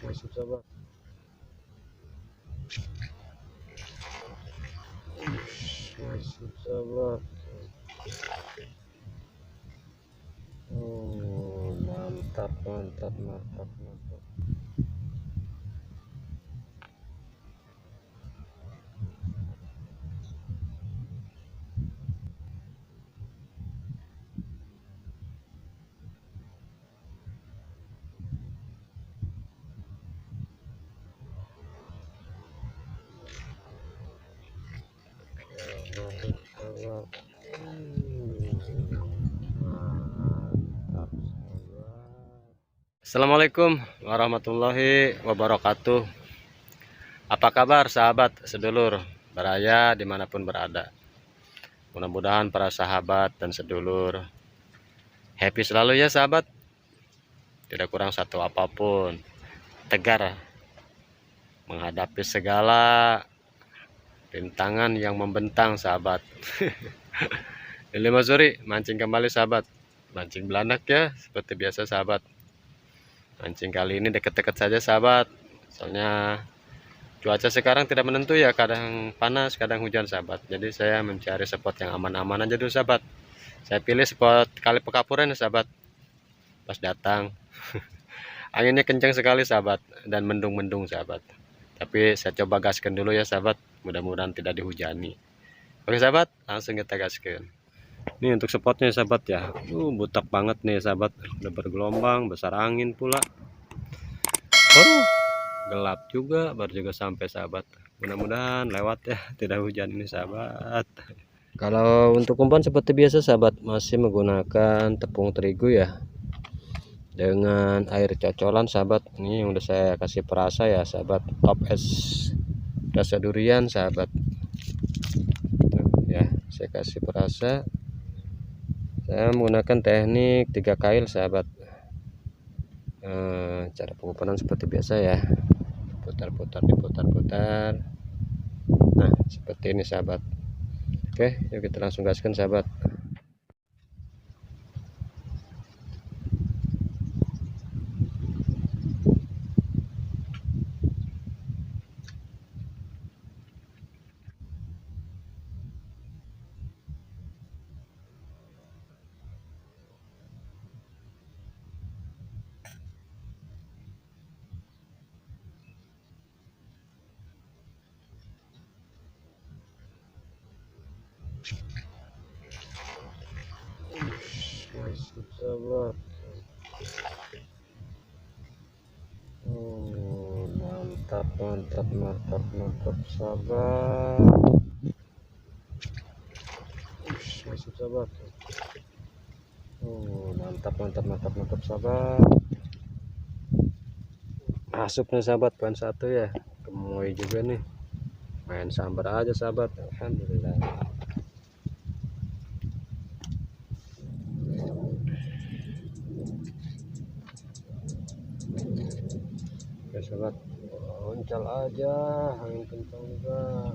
Masuk sahabat. Masuk sahabat. Oh, mantap, mantap, mantap, mantap. Assalamualaikum warahmatullahi wabarakatuh. Apa kabar sahabat sedulur beraya dimanapun berada? Mudah-mudahan para sahabat dan sedulur happy selalu ya sahabat. Tidak kurang satu apapun. Tegar menghadapi segala rintangan yang membentang sahabat. Lili Mazuri mancing kembali sahabat. Mancing belanak ya seperti biasa sahabat. Mancing kali ini deket-deket saja sahabat. Soalnya cuaca sekarang tidak menentu ya, kadang panas kadang hujan sahabat. Jadi saya mencari spot yang aman-aman aja dulu sahabat. Saya pilih spot Kali Pekapuran ya sahabat. Pas datang anginnya kencang sekali sahabat dan mendung-mendung sahabat. Tapi saya coba gaskan dulu ya sahabat. Mudah-mudahan tidak dihujani. Oke sahabat, langsung kita gaskan. Ini untuk spotnya sahabat ya. Butak banget nih sahabat. Udah bergelombang, besar angin pula. Gelap juga, baru juga sampai sahabat. Mudah-mudahan lewat ya, tidak hujan ini sahabat. Kalau untuk umpan seperti biasa sahabat, masih menggunakan tepung terigu ya, dengan air cocolan sahabat. Ini yang udah saya kasih perasa ya sahabat, top es rasa durian sahabat. Tuh, ya saya kasih perasa. Saya menggunakan teknik 3 kail sahabat. Cara pengumpanan seperti biasa ya, putar-putar, diputar-putar. Nah seperti ini sahabat. Oke, yuk kita langsung gaskan sahabat. Masuk sahabat. Oh, mantap, mantap, mantap, mantap sahabat. Masuk sahabat. Oh, mantap, mantap, mantap, mantap sahabat. Masuk nih sahabat, poin 1 ya. Gemoy juga nih. Main sambar aja sahabat. Alhamdulillah. Oke sahabat, oncal aja, angin kencang juga.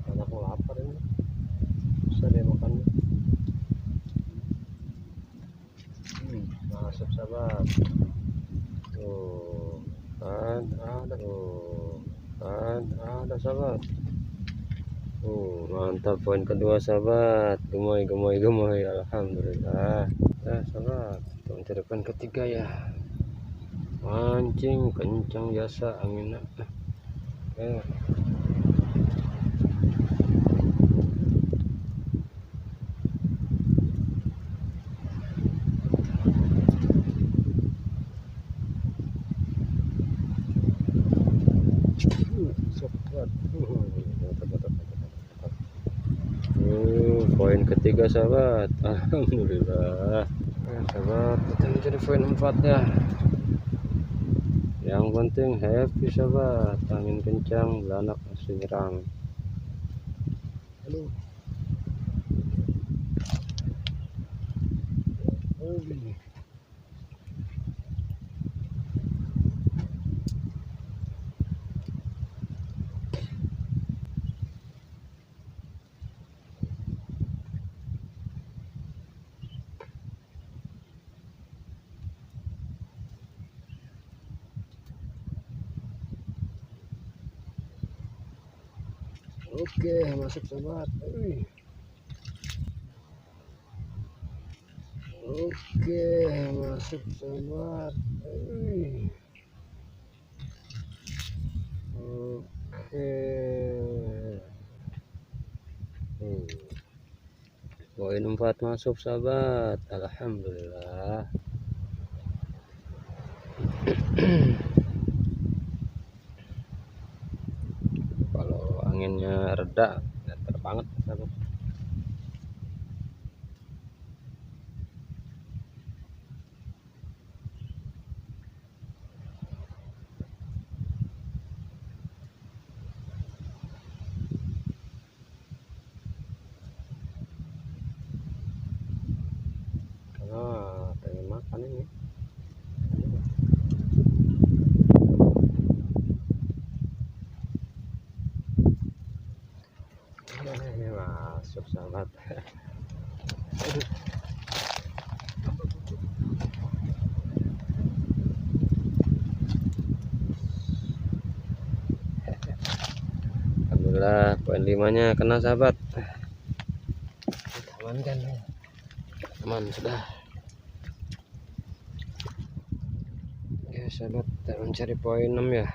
Anak mau lapar ini, bisa dia makan. Masuk sahabat. Tuh kan ada, tuh kan ada sahabat. Mantap, poin kedua sahabat. Gemoy, gemoy, gemoy, alhamdulillah. Ya sahabat, poin ketiga ya. Mancing kencang biasa anginnya. Poin ketiga sahabat, alhamdulillah. Sahabat, kita menjadi poin 4 ya. Yang penting happy sahabat, angin kencang, belanak masih nyerang. Aduh. Oke, masuk sobat. Oke, masuk sobat. Oke. Poin 4 masuk sahabat. Alhamdulillah. Kalau anginnya reda, datar banget sahabat. Pengen makan ini. Ini masuk sahabat. Alhamdulillah, poin 5-nya kena sahabat. Aman kan? Aman sudah. Ya sahabat, kita mencari poin 6 ya.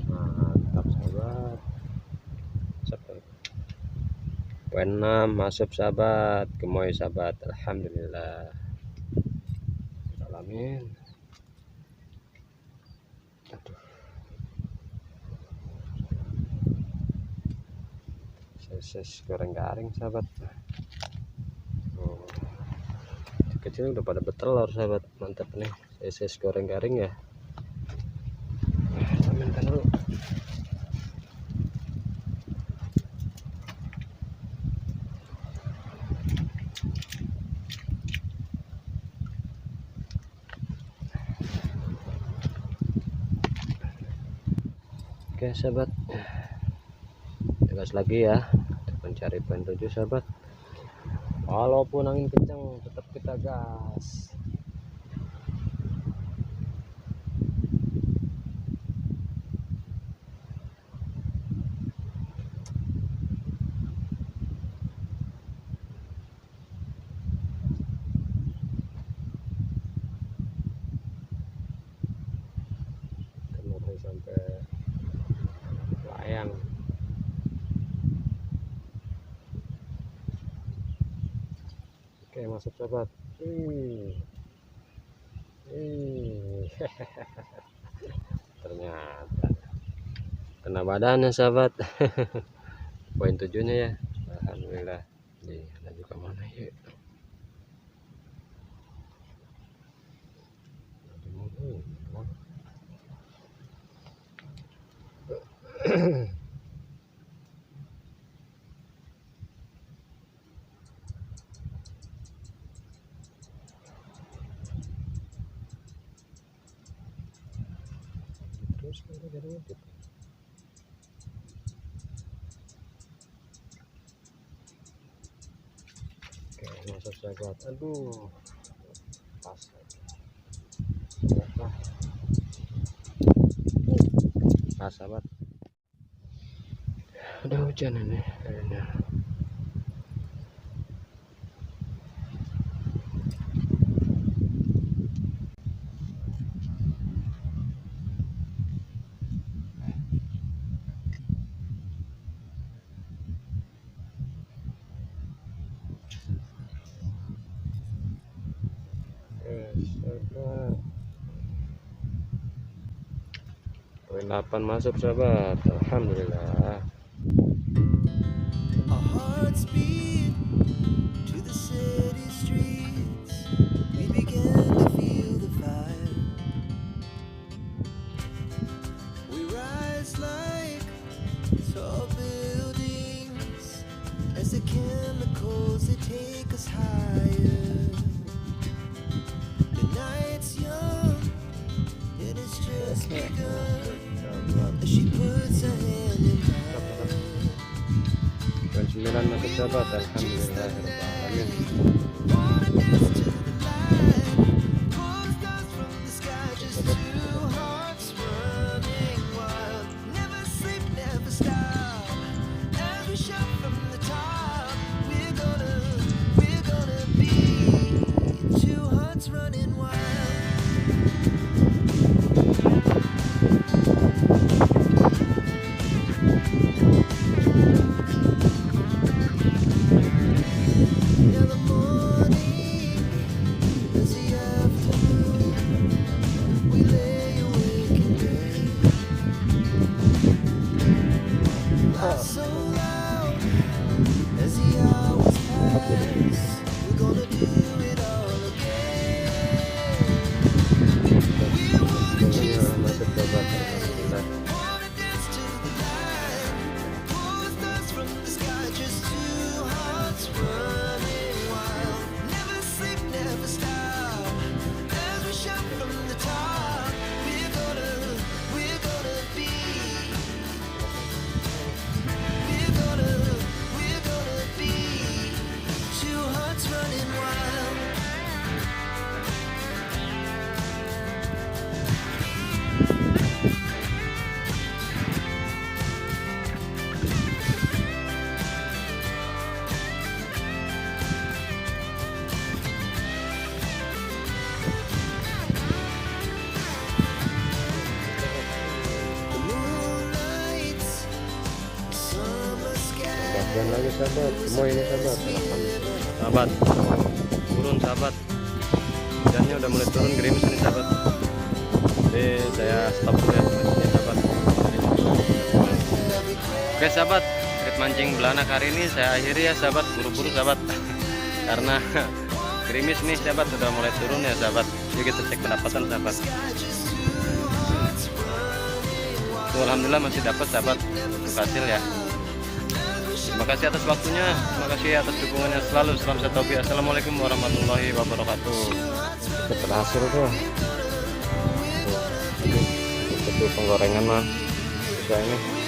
Mantap sahabat. Poin 6 masuk sahabat, gemoy sahabat. Alhamdulillah. Alamin. Ses goreng garing sahabat. Kecil udah pada betelor sahabat. Mantap nih, ses goreng garing ya. Aminkan dulu. Oke sahabat, tegas lagi ya untuk mencari poin 7 sahabat. Walaupun angin kencang tetap kita gas. Kemudian sampai layang. Oke, masuk sahabat. Ternyata kena badannya sahabat. Poin 7-nya ya. Alhamdulillah. Nih, lanjut ke mana yuk? Terus kita jadi wujud. Oke, masuk sahabat. Aduh, pas pas sahabat. Udah hujan ini kayaknya. Poin 8 masuk sahabat. Alhamdulillah. Our hearts beat to the city streets. Poin 9 masuk sahabat. Alhamdulillahirobbilalamin. Masuk sahabat. Alhamdulillah. Dan lagi sahabat, semua ini sahabat. Sahabat, turun sahabat. Hujannya udah mulai turun, gerimis nih sahabat. Jadi saya stop dulu ya ini sahabat. Oke sahabat, trip mancing belanak hari ini saya akhiri ya sahabat, buru-buru sahabat. Karena gerimis nih sahabat, udah mulai turun ya sahabat. Yuk kita cek pendapatan sahabat. Tuh, alhamdulillah masih dapat sahabat untuk hasil ya. Terima kasih atas waktunya, terima kasih atas dukungannya selalu. Salam satu hobi. Assalamualaikum warahmatullahi wabarakatuh. Berhasil tuh. Itu penggorengan mah bisa ini.